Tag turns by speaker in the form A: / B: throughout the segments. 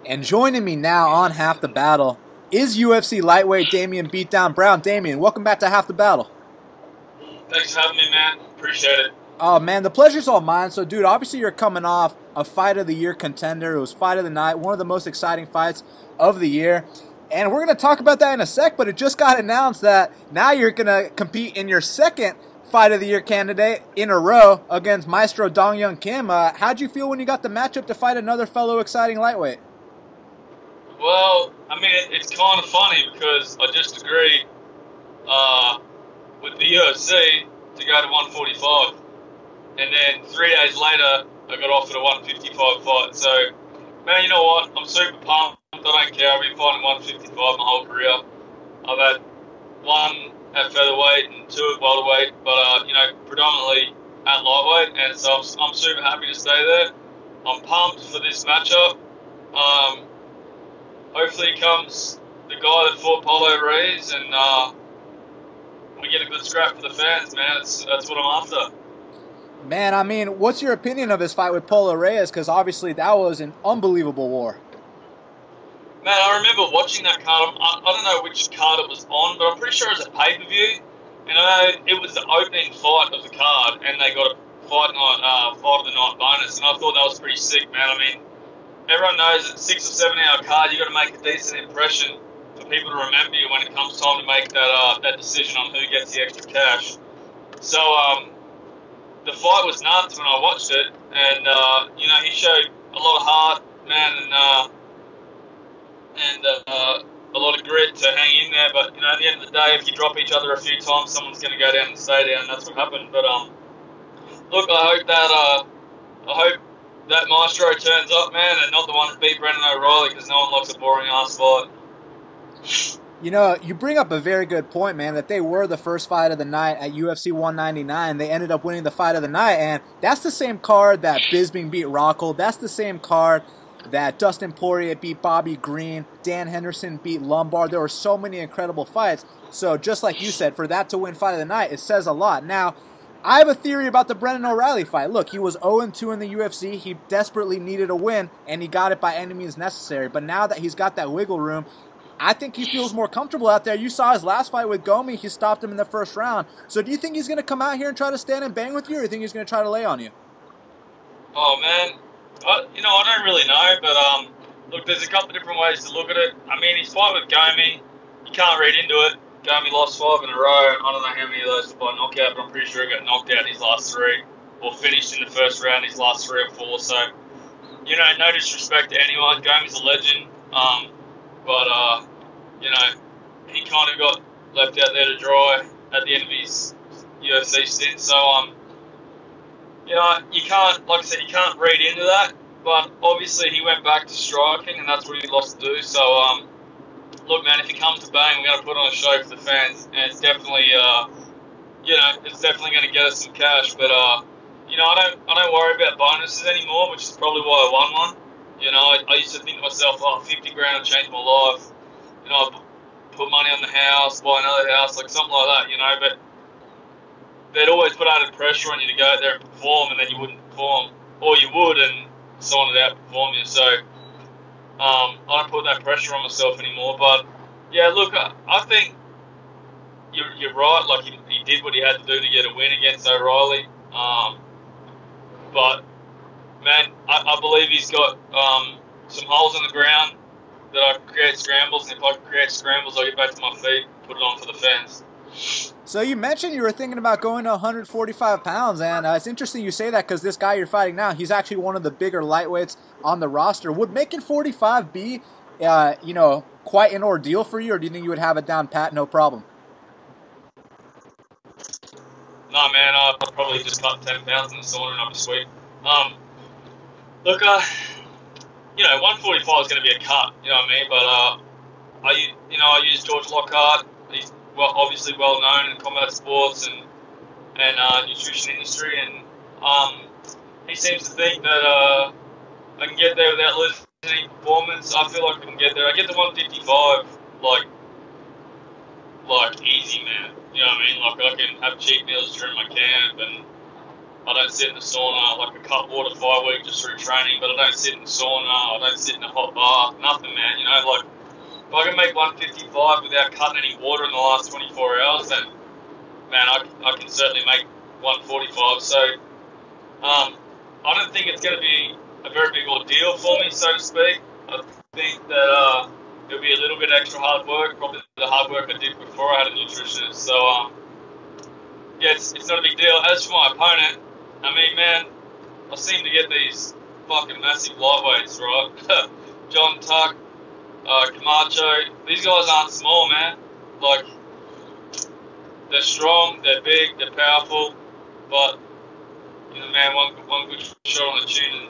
A: And joining me now on Half the Battle is UFC lightweight Damien Beatdown Brown. Damien, welcome back to Half the Battle.
B: Thanks for having me, man. Appreciate it.
A: Oh, man, the pleasure's all mine. So, dude, obviously you're coming off a Fight of the Year contender. It was Fight of the Night, one of the most exciting fights of the year. And we're going to talk about that in a sec, but it just got announced that now you're going to compete in your second Fight of the Year candidate in a row against Maestro Hyun Kim. How'd you feel when you got the matchup to fight another fellow exciting lightweight?
B: Well, I mean, it's kind of funny because I just agreed with the UFC to go to 145. And then 3 days later, I got offered a 155 fight. So, man, you know what? I'm super pumped. I don't care. I've been fighting 155 my whole career. I've had one at featherweight and two at welterweight, but, you know, predominantly at lightweight. And so I'm super happy to stay there. I'm pumped for this matchup. Hopefully comes the guy that fought Polo Reyes, and we get a good scrap for the fans, man. That's what I'm after.
A: Man, I mean, what's your opinion of his fight with Polo Reyes? Because obviously that was an unbelievable war.
B: Man, I remember watching that card. I don't know which card it was on, but I'm pretty sure it was a pay-per-view. And I know it was the opening fight of the card, and they got a fight of the night bonus, and I thought that was pretty sick, man. I mean, everyone knows that 6 or 7 hour card, you got to make a decent impression for people to remember you when it comes time to make that decision on who gets the extra cash. So the fight was nuts when I watched it, and you know, he showed a lot of heart, man, and a lot of grit to hang in there. But you know, at the end of the day, if you drop each other a few times, someone's going to go down and stay down. That's what happened. But look, I hope that Maestro turns up, man, and not the one that beat Brendan O'Reilly, because no one likes a boring ass fight.
A: You know, you bring up a very good point, man, that they were the first fight of the night at UFC 199. They ended up winning the fight of the night, and that's the same card that Bisping beat Rockhold. That's the same card that Dustin Poirier beat Bobby Green, Dan Henderson beat Lombard. There were so many incredible fights. So just like you said, for that to win fight of the night, it says a lot. Now, I have a theory about the Brendan O'Reilly fight. Look, he was 0-2 in the UFC. He desperately needed a win, and he got it by any means necessary. But now that he's got that wiggle room, I think he feels more comfortable out there. You saw his last fight with Gomi. He stopped him in the first round. So do you think he's going to come out here and try to stand and bang with you, or do you think he's going to try to lay on you?
B: Oh, man. You know, I don't really know, but look, there's a couple of different ways to look at it. I mean, his fight with Gomi, you can't read into it. Gomi lost 5 in a row. I don't know how many of those were by knockout, but I'm pretty sure he got knocked out in his last 3, or finished in the first round his last 3 or 4. So, you know, no disrespect to anyone. Gomi's a legend. But you know, he kind of got left out there to dry at the end of his UFC stint. So, you know, you can't, like I said, you can't read into that. But obviously, he went back to striking, and that's what he lost to do. So, look, man, if he comes to bang, we're going to put on a show for the fans, and it's definitely, you know, it's definitely going to get us some cash. But, you know, I don't worry about bonuses anymore, which is probably why I won one. You know, I used to think to myself, oh, 50 grand will change my life. You know, I'd put money on the house, buy another house, like something like that, you know, but they'd always put added pressure on you to go out there and perform, and then you wouldn't perform, or you would, and someone would outperform you. So, I don't put that pressure on myself anymore. But, yeah, look, I think you're right. Like, he did what he had to do to get a win against O'Reilly. But, man, I believe he's got some holes in the ground that I can create scrambles, and if I can create scrambles, I'll get back to my feet, put it on for the fans.
A: So you mentioned you were thinking about going to 145 pounds, and it's interesting you say that because this guy you're fighting now, he's actually one of the bigger lightweights on the roster. Would making 45 be, you know, quite an ordeal for you, or do you think you would have it down pat, no problem?
B: No, man, I'd probably just cut 10 pounds in the sauna and I'd be sweet. Look, you know, 145 is going to be a cut, you know what I mean? But, I use George Lockhart. He's obviously well known in combat sports and nutrition industry, and he seems to think that I can get there without losing any performance. I feel like I can get there. I get to 155 like easy, man. You know what I mean? Like, I can have cheat meals during my camp, and I don't sit in the sauna, like a cut water 5 week just through training, but I don't sit in the sauna, I don't sit in a hot bath, nothing, man. You know, like, if I can make 155 without cutting any water in the last 24 hours, then, man, I can certainly make 145. So, I don't think it's going to be a very big ordeal for me, so to speak. I think that it'll be a little bit extra hard work, probably the hard work I did before I had a nutritionist. So, yeah, it's not a big deal. As for my opponent, I mean, man, I seem to get these fucking massive lightweights, right? John Tuck, Camacho, these guys aren't small, man. Like, they're strong, they're big, they're powerful, but, you know, man, one good shot on the chin and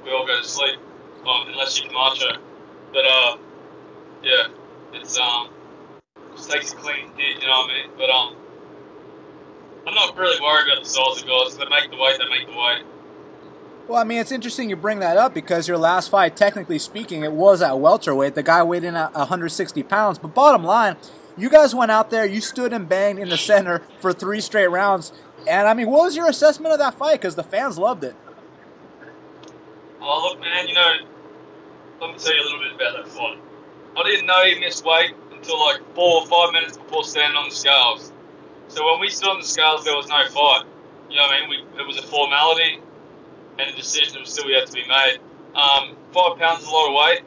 B: we all go to sleep, unless you're Camacho. But, yeah, it's, just takes a clean hit, you know what I mean? But, I'm not really worried about the size of guys. If they make the weight, they make the weight.
A: Well, I mean, it's interesting you bring that up because your last fight, technically speaking, it was at welterweight. The guy weighed in at 160 pounds. But bottom line, you guys went out there, you stood and banged in the center for 3 straight rounds. And, I mean, what was your assessment of that fight? Because the fans loved it.
B: Oh, look, man, you know, let me tell you a little bit about that fight. I didn't know he missed weight until like 4 or 5 minutes before standing on the scales. So when we stood on the scales, there was no fight. You know what I mean? It was a formality, and a decision was still yet to be made. 5 pounds is a lot of weight.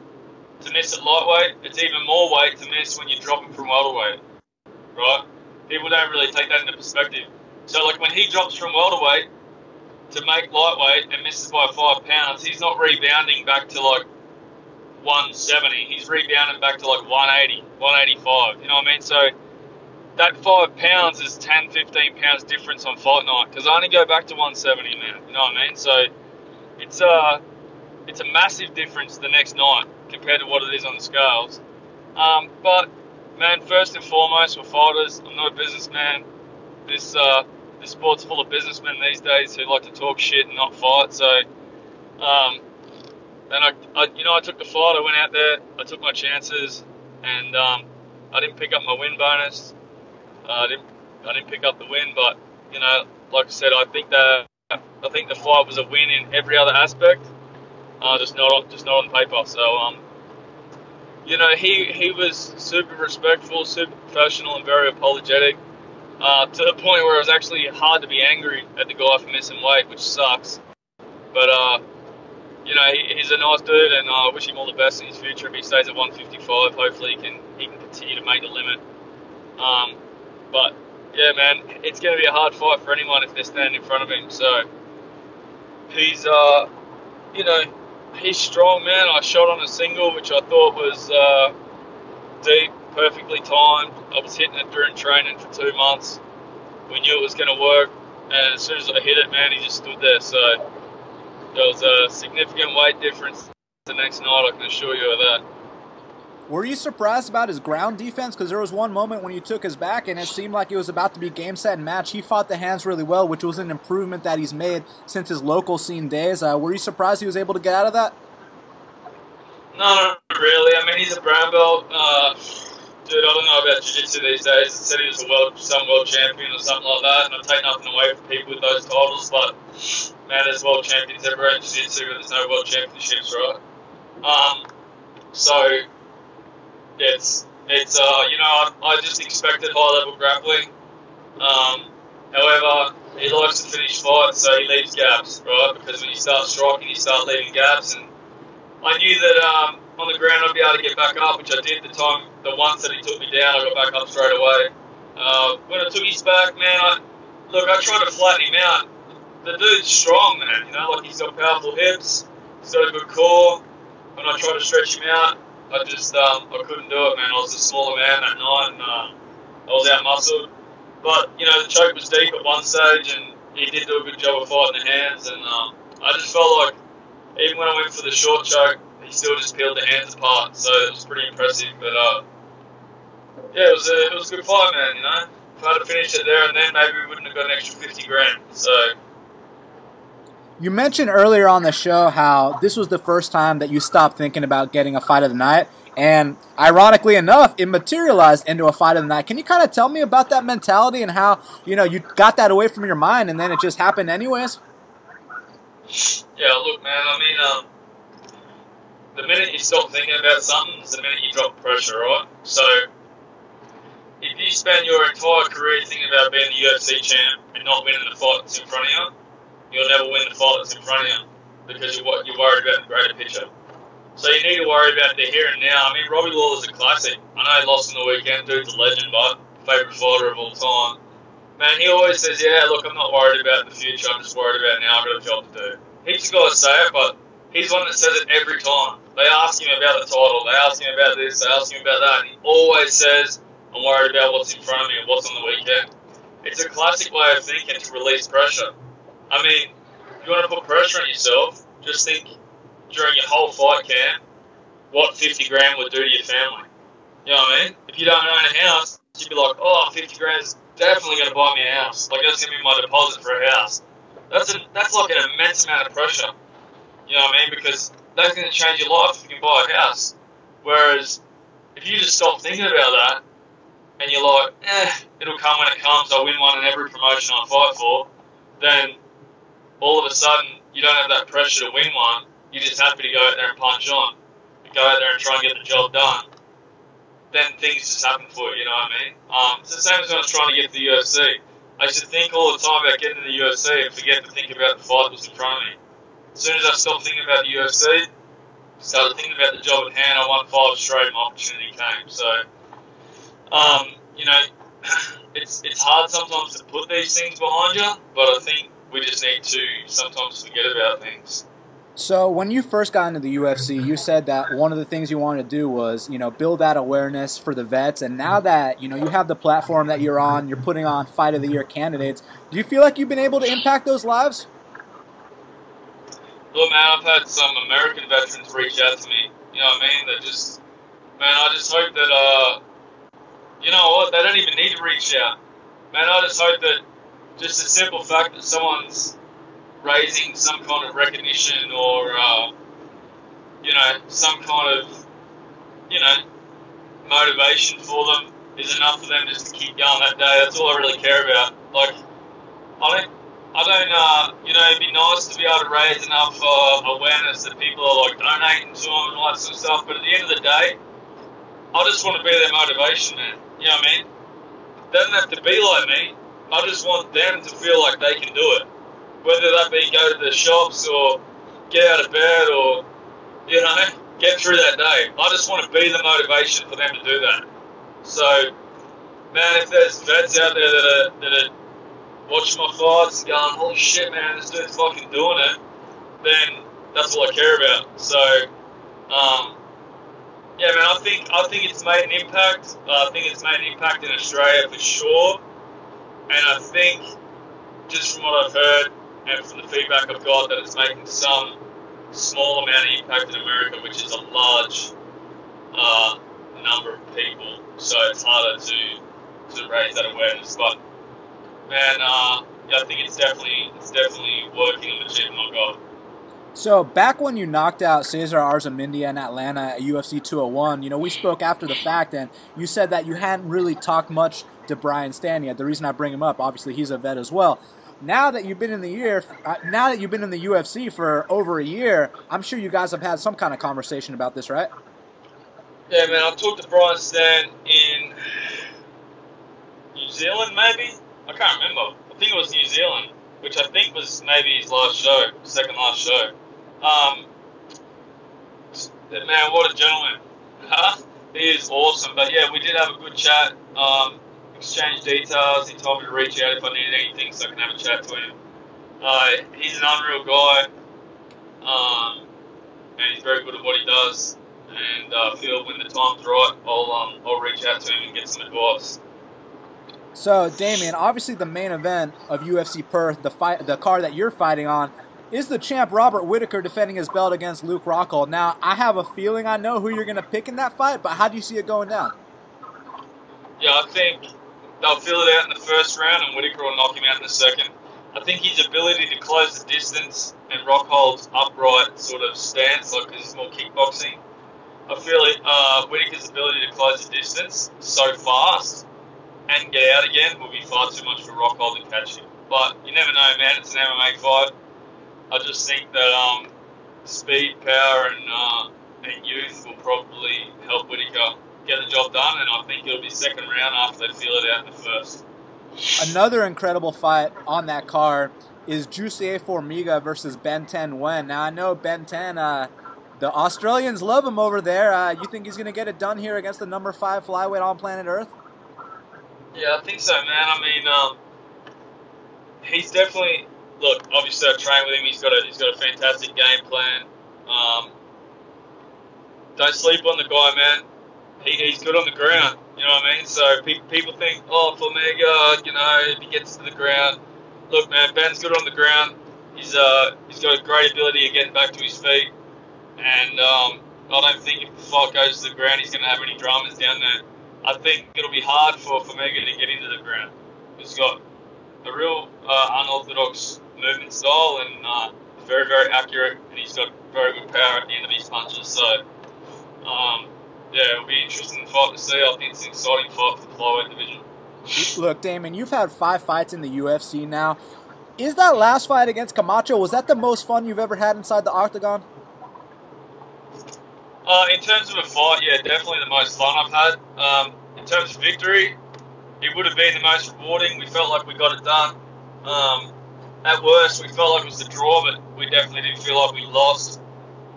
B: To miss at lightweight, it's even more weight to miss when you're dropping from welterweight, right? People don't really take that into perspective. So, like, when he drops from welterweight to make lightweight and misses by 5 pounds, he's not rebounding back to, like, 170. He's rebounding back to, like, 180, 185. You know what I mean? So that 5 pounds is 10, 15 pounds difference on fight night, because I only go back to 170, man. You know what I mean? So it's a massive difference the next night compared to what it is on the scales. But, man, first and foremost, we're fighters. I'm not a businessman. This sport's full of businessmen these days who like to talk shit and not fight. So, and I took the fight. I went out there. I took my chances, and I didn't pick up my win bonus. I didn't pick up the win, but you know, like I said, I think the fight was a win in every other aspect, just not on paper. So you know, he was super respectful, super professional, and very apologetic, to the point where it was actually hard to be angry at the guy for missing weight, which sucks. But you know, he's a nice dude, and I wish him all the best in his future. If he stays at 155, hopefully he can continue to make the limit. But yeah, man, it's going to be a hard fight for anyone if they're standing in front of him. So he's, you know, he's strong, man. I shot on a single, which I thought was deep, perfectly timed. I was hitting it during training for 2 months. We knew it was going to work, and as soon as I hit it, man, he just stood there. So there was a significant weight difference the next night, I can assure you of that.
A: Were you surprised about his ground defense? Because there was one moment when you took his back and it seemed like it was about to be game, set, and match. He fought the hands really well, which was an improvement that he's made since his local scene days. Were you surprised he was able to get out of that?
B: No, not really. I mean, he's a brown belt. Dude, I don't know about jiu-jitsu these days. It said he was some world champion or something like that, and I take nothing away from people with those titles, but man, there's world champions everywhere in jiu-jitsu, but there's no world championships, right? So it's you know, I just expected high-level grappling. However, he likes to finish fights, so he leaves gaps, right? Because when you start striking, you start leaving gaps, and I knew that on the ground I'd be able to get back up, which I did the once that he took me down, I got back up straight away. When I took his back, man, I tried to flatten him out. The dude's strong, man, you know, like he's got powerful hips, he's got a good core. When I tried to stretch him out, I couldn't do it, man. I was a smaller man that night, and I was out-muscled. But, you know, the choke was deep at one stage, and he did do a good job of fighting the hands, and I just felt like even when I went for the short choke, he still just peeled the hands apart, so it was pretty impressive. But, yeah, it was a good fight, man, you know. If I had finished it there and then, maybe we wouldn't have got an extra 50 grand, so...
A: You mentioned earlier on the show how this was the first time that you stopped thinking about getting a fight of the night, and ironically enough, it materialized into a fight of the night. Can you kind of tell me about that mentality and how, you know, you got that away from your mind and then it just happened anyways?
B: Yeah, look, man, I mean, the minute you stop thinking about something is the minute you drop pressure, right? So, if you spend your entire career thinking about being the UFC champ and not winning the fight that's in front of you, you'll never win the fight that's in front of you because you're worried about the greater picture. So you need to worry about the here and now. I mean, Robbie Lawler's a classic. I know he lost on the weekend, dude's a legend, but favourite fighter of all time. Man, he always says, yeah, look, I'm not worried about the future, I'm just worried about now, I've got a job to do. Heaps of guys say it, but he's one that says it every time. They ask him about the title, they ask him about this, they ask him about that, and he always says, I'm worried about what's in front of me and what's on the weekend. It's a classic way of thinking to release pressure. I mean, if you want to put pressure on yourself, just think during your whole fight camp what 50 grand would do to your family. You know what I mean? If you don't own a house, you'd be like, oh, 50 grand is definitely going to buy me a house. Like, that's going to be my deposit for a house. That's like an immense amount of pressure. You know what I mean? Because that's going to change your life if you can buy a house. Whereas, if you just stop thinking about that, and you're like, it'll come when it comes, I'll win one in every promotion I fight for, then all of a sudden, you don't have that pressure to win one. You're just happy to go out there and punch on. And go out there and try and get the job done. Then things just happen for you, you know what I mean? It's the same as when I was trying to get to the UFC. I used to think all the time about getting to the UFC and forget to think about the fight that was in front of me. As soon as I stopped thinking about the UFC, started thinking about the job at hand, I won 5 straight and my opportunity came. So, you know, it's hard sometimes to put these things behind you, but I think we just need to sometimes forget about things.
A: So when you first got into the UFC, you said that one of the things you wanted to do was, you know, build that awareness for the vets. And now that, you know, you have the platform that you're on, you're putting on Fight of the Year candidates, do you feel like you've been able to impact those lives?
B: Look, man, I've had some American veterans reach out to me. You know what I mean? They're just, man, I just hope that, you know what, they don't even need to reach out. Man, I just hope that just the simple fact that someone's raising some kind of recognition or, you know, some kind of, you know, motivation for them is enough for them just to keep going that day. That's all I really care about. Like, I don't, you know, it'd be nice to be able to raise enough awareness that people are, like, donating to them and all that sort of stuff, but at the end of the day, I just want to be their motivation, man. You know what I mean? They don't have to be like me. I just want them to feel like they can do it. Whether that be go to the shops or get out of bed or, you know, get through that day. I just want to be the motivation for them to do that. So, man, if there's vets out there that are watching my fights and going, holy shit, man, this dude's fucking doing it, then that's all I care about. So, yeah, man, I think it's made an impact. I think it's made an impact in Australia for sure. And I think, just from what I've heard and from the feedback I've got, that it's making some small amount of impact in America, which is a large number of people. So it's harder to raise that awareness. But, man, yeah, I think it's definitely working and achieving my goal.
A: So back when you knocked out Cesar Arzamendia in Atlanta at UFC 201, you know, we spoke after the fact, and you said that you hadn't really talked much to Brian Stann yet. The reason I bring him up, obviously, he's a vet as well. Now that you've been in the UFC for over a year, I'm sure you guys have had some kind of conversation about this, right?
B: Yeah, man, I've talked to Brian Stann in New Zealand, maybe? I can't remember. I think it was New Zealand, which I think was maybe his last show, second last show. Man, what a gentleman. He is awesome. But yeah, we did have a good chat, exchange details. He told me to reach out if I needed anything so I can have a chat to him. He's an unreal guy, and he's very good at what he does. And I feel when the time's right, I'll reach out to him and get some advice.
A: So, Damien, obviously the main event of UFC Perth, the card that you're fighting on, is the champ Robert Whittaker defending his belt against Luke Rockhold. Now, I have a feeling I know who you're going to pick in that fight, but how do you see it going down?
B: Yeah, I think they'll feel it out in the first round, and Whittaker will knock him out in the second. I think his ability to close the distance and rock holds upright sort of stance, like because it's more kickboxing. I feel Whittaker's ability to close the distance so fast and get out again will be far too much for Rockhold to catch him. But you never know, man. It's an MMA fight. I just think that speed, power, and youth will probably help Whittaker get the job done, and I think it'll be second round after they feel it out in the first.
A: Another incredible fight on that card is Jussier Formiga versus Ben 10 Nguyen. Now, I know Ben 10, the Australians love him over there. You think he's going to get it done here against the number 5 flyweight on planet Earth?
B: Yeah, I think so, man. I mean, he's definitely... Look, obviously I train with him. He's got a fantastic game plan. Don't sleep on the guy, man. He's good on the ground. You know what I mean? So people think, oh, Formiga, you know, if he gets to the ground. Look, man, Ben's good on the ground. He's got a great ability of getting back to his feet. And I don't think if the fight goes to the ground, he's going to have any dramas down there. I think it'll be hard for Formiga to get into the ground. He's got a real unorthodox movement style and very, very accurate. And he's got very good power at the end of his punches. So, yeah, it'll be interesting fight to see. I think it's an exciting fight for the flyweight division.
A: Look, Damien, you've had 5 fights in the UFC now. Is that last fight against Camacho, was that the most fun you've ever had inside the octagon?
B: In terms of a fight, yeah, definitely the most fun I've had. In terms of victory, it would have been the most rewarding. We felt like we got it done. At worst, we felt like it was the draw, but we definitely didn't feel like we lost.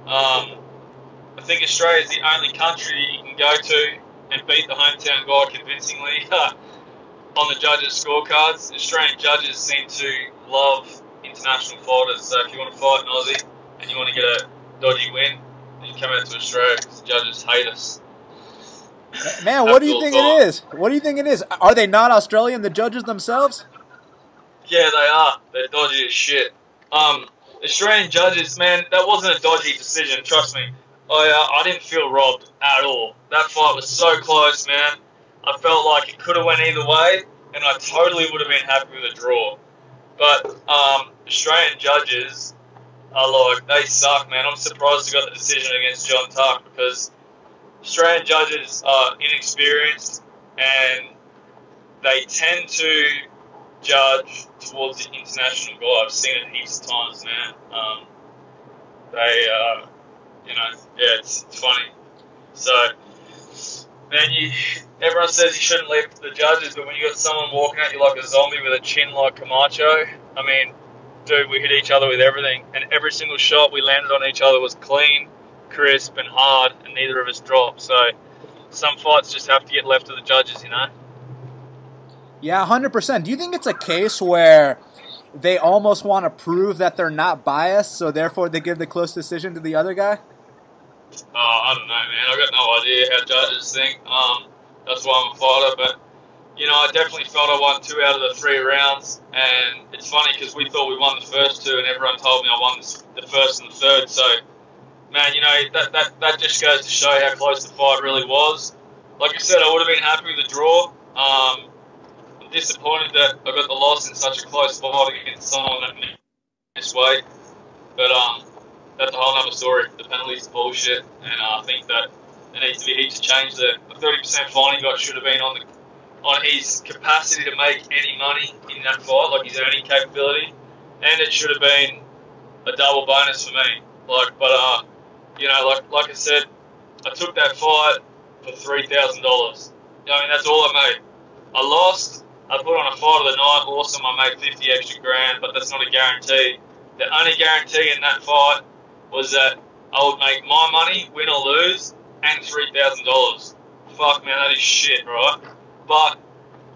B: I think Australia is the only country you can go to and beat the hometown guy convincingly on the judges' scorecards. Australian judges seem to love international fighters, so if you want to fight an Aussie and you want to get a dodgy win, you come out to Australia because the judges hate us.
A: Man, what do you think it is? What do you think it is? Are they not Australian, the judges themselves?
B: Yeah, they are. They're dodgy as shit. Australian judges, man, that wasn't a dodgy decision, trust me. I didn't feel robbed at all. That fight was so close, man. I felt like it could have went either way, and I totally would have been happy with a draw. But Australian judges are like, they suck, man. I'm surprised they got the decision against John Tuck because Australian judges are inexperienced and they tend to judge towards the international guy. I've seen it heaps of times, man. Yeah, it's funny. So, man, everyone says you shouldn't leave the judges, but when you got someone walking at you like a zombie with a chin like Camacho, I mean, dude, we hit each other with everything, and every single shot we landed on each other was clean, crisp, and hard, and neither of us dropped. So, some fights just have to get left to the judges, you know?
A: Yeah, 100%. Do you think it's a case where they almost want to prove that they're not biased, so therefore they give the close decision to the other guy?
B: I don't know, man. I've got no idea how judges think. That's why I'm a fighter. But, you know, I definitely felt I won 2 out of the 3 rounds. And it's funny because we thought we won the first 2 and everyone told me I won the first and the third. So, man, you know, that just goes to show how close the fight really was. Like I said, I would have been happy with the draw. I'm disappointed that I got the loss in such a close fight against someone that this way. But, that's a whole other story. The penalties are bullshit, and I think that there needs to be heaps of change there. The 30% fine he got should have been on his capacity to make any money in that fight, like his earning capability, and it should have been a double bonus for me. You know, like I said, I took that fight for $3,000. I mean, that's all I made. I lost. I put on a fight of the night. Awesome, I made 50 extra grand, but that's not a guarantee. The only guarantee in that fight was that I would make my money, win or lose, and $3,000. Fuck, man, that is shit, right? But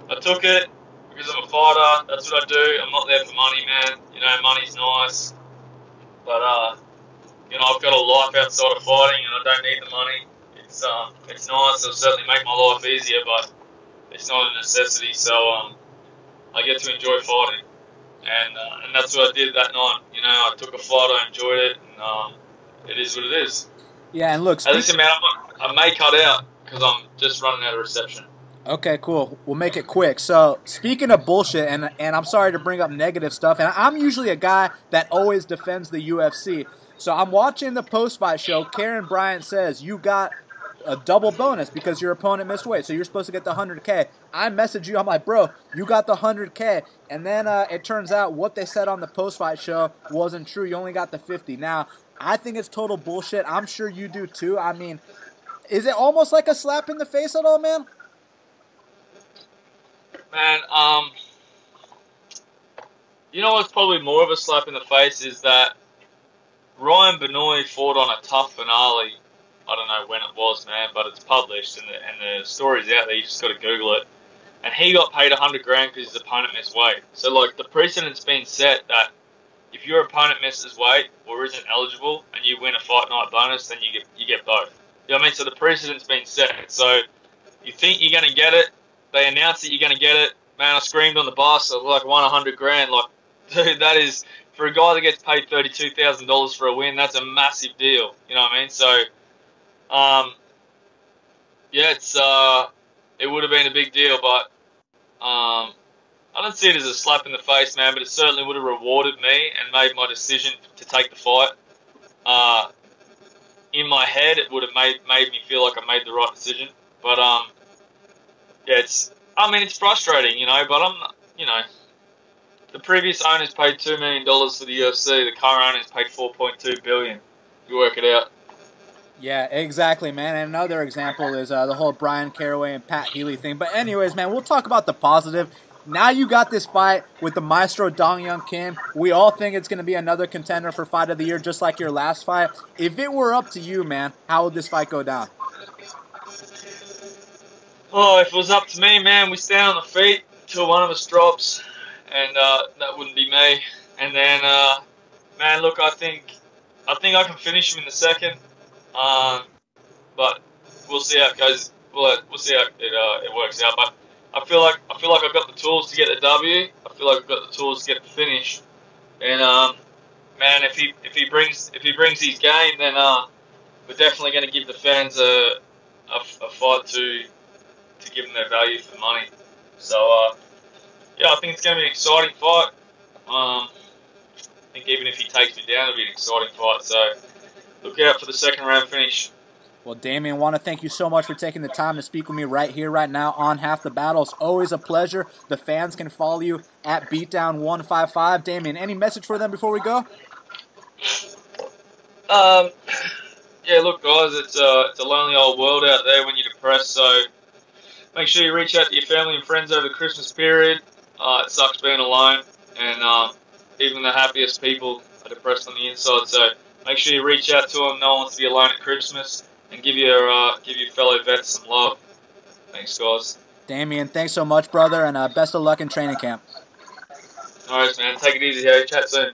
B: I took it because I'm a fighter. That's what I do. I'm not there for money, man. You know, money's nice. But, you know, I've got a life outside of fighting, and I don't need the money. It's nice. It'll certainly make my life easier, but it's not a necessity. So, I get to enjoy fighting. And that's what I did that night. You know, I took a fight, I enjoyed it, and it is what it is.
A: Yeah, and look...
B: Listen, man, I may cut out because I'm just running out of reception.
A: Okay, cool. We'll make it quick. So, speaking of bullshit, and I'm sorry to bring up negative stuff, and I'm usually a guy that always defends the UFC. So I'm watching the post-fight show. Karen Bryant says, you got a double bonus because your opponent missed weight, so you're supposed to get the 100K. I message you, I'm like, bro, you got the 100K. And then it turns out what they said on the post-fight show wasn't true. You only got the 50. Now, I think it's total bullshit. I'm sure you do too. I mean, is it almost like a slap in the face at all, man?
B: Man, you know what's probably more of a slap in the face is that Ryan Benoit fought on a tough finale. I don't know when it was, man, but it's published and the story's out there. You just got to Google it. And he got paid $100 grand because his opponent missed weight. So, like, the precedent's been set that if your opponent misses weight or isn't eligible and you win a fight night bonus, then you get both. You know what I mean? So the precedent's been set. So you think you're going to get it. They announce that you're going to get it. Man, I screamed on the bus. I won $100 grand. Like, dude, that is, for a guy that gets paid $32,000 for a win, that's a massive deal. You know what I mean? So, yeah, it would have been a big deal, but I don't see it as a slap in the face, man, but it certainly would have rewarded me and made my decision to take the fight. In my head, it would have made me feel like I made the right decision. But, yeah, it's frustrating, you know, but the previous owners paid $2 million for the UFC. The current owners paid $4.2 billion. You work it out.
A: Yeah, exactly, man. And another example is the whole Brian Caraway and Pat Healy thing. But anyways, man, we'll talk about the positive. Now you got this fight with the Maestro Hyun Kim. We all think it's going to be another contender for Fight of the Year, just like your last fight. If it were up to you, man, how would this fight go down?
B: Oh, if it was up to me, man, we stand on the feet till one of us drops, and that wouldn't be me. And then, man, look, I think I can finish him in the second, but we'll see how it goes. We'll see how it works out. But I feel like I've got the tools to get the W. I feel like I've got the tools to get the finish. And man, if he brings his game, then we're definitely going to give the fans a fight to give them their value for money. So yeah, I think it's going to be an exciting fight. I think even if he takes me down, it'll be an exciting fight. So look out for the second round finish.
A: Well, Damien, I want to thank you so much for taking the time to speak with me right here, right now on Half the Battle. It's always a pleasure. The fans can follow you at Beatdown155. Damien, any message for them before we go?
B: Yeah, look, guys, it's a lonely old world out there when you're depressed. So make sure you reach out to your family and friends over the Christmas period. It sucks being alone, and even the happiest people are depressed on the inside. So make sure you reach out to them. No one wants to be alone at Christmas. And give your fellow vets some love. Thanks, guys.
A: Damien, thanks so much, brother, and best of luck in training camp.
B: All right, man. Take it easy, hey. Chat soon.